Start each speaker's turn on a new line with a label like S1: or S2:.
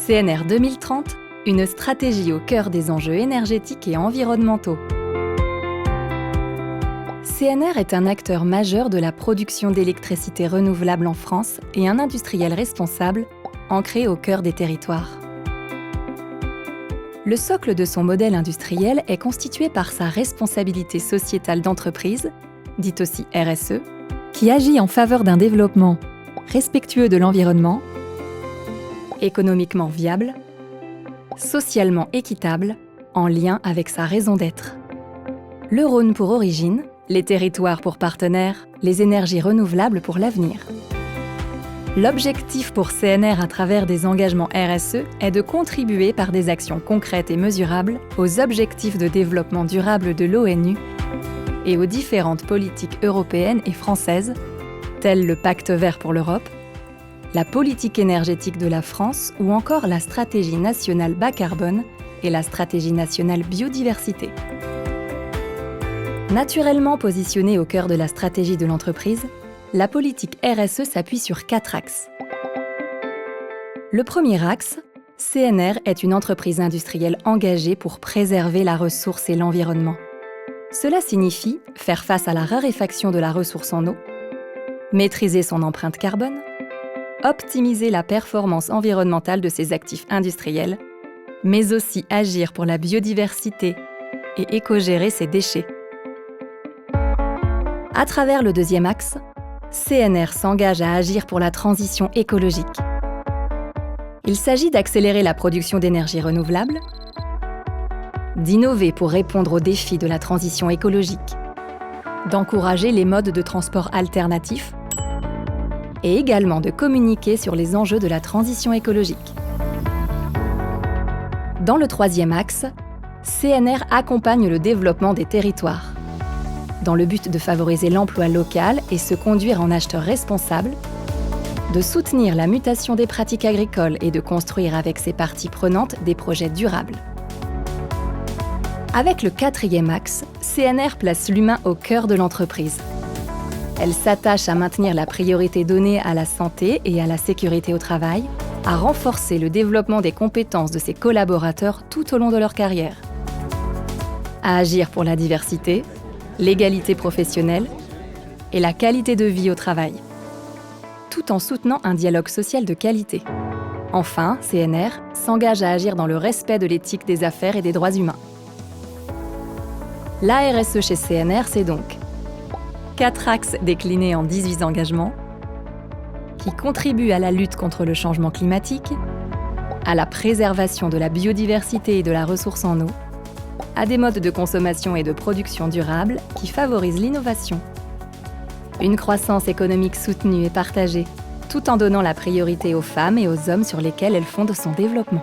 S1: CNR 2030, une stratégie au cœur des enjeux énergétiques et environnementaux. CNR est un acteur majeur de la production d'électricité renouvelable en France et un industriel responsable, ancré au cœur des territoires. Le socle de son modèle industriel est constitué par sa responsabilité sociétale d'entreprise, dite aussi RSE, qui agit en faveur d'un développement respectueux de l'environnement, économiquement viable, socialement équitable, en lien avec sa raison d'être. Le Rhône pour origine, les territoires pour partenaires, les énergies renouvelables pour l'avenir. L'objectif pour CNR à travers des engagements RSE est de contribuer par des actions concrètes et mesurables aux objectifs de développement durable de l'ONU et aux différentes politiques européennes et françaises, telles le Pacte vert pour l'Europe, la politique énergétique de la France ou encore la stratégie nationale bas carbone et la stratégie nationale biodiversité. Naturellement positionnée au cœur de la stratégie de l'entreprise, la politique RSE s'appuie sur 4 axes. Le premier axe, CNR est une entreprise industrielle engagée pour préserver la ressource et l'environnement. Cela signifie faire face à la raréfaction de la ressource en eau, maîtriser son empreinte carbone, optimiser la performance environnementale de ses actifs industriels, mais aussi agir pour la biodiversité et éco-gérer ses déchets. À travers le deuxième axe, CNR s'engage à agir pour la transition écologique. Il s'agit d'accélérer la production d'énergie renouvelable, d'innover pour répondre aux défis de la transition écologique, d'encourager les modes de transport alternatifs et également de communiquer sur les enjeux de la transition écologique. Dans le troisième axe, CNR accompagne le développement des territoires, dans le but de favoriser l'emploi local et se conduire en acheteur responsable, de soutenir la mutation des pratiques agricoles et de construire avec ses parties prenantes des projets durables. Avec le quatrième axe, CNR place l'humain au cœur de l'entreprise. Elle s'attache à maintenir la priorité donnée à la santé et à la sécurité au travail, à renforcer le développement des compétences de ses collaborateurs tout au long de leur carrière, à agir pour la diversité, l'égalité professionnelle et la qualité de vie au travail, tout en soutenant un dialogue social de qualité. Enfin, CNR s'engage à agir dans le respect de l'éthique des affaires et des droits humains. La RSE chez CNR, c'est donc 4 axes déclinés en 18 engagements qui contribuent à la lutte contre le changement climatique, à la préservation de la biodiversité et de la ressource en eau, à des modes de consommation et de production durables qui favorisent l'innovation. Une croissance économique soutenue et partagée, tout en donnant la priorité aux femmes et aux hommes sur lesquels elle fonde son développement.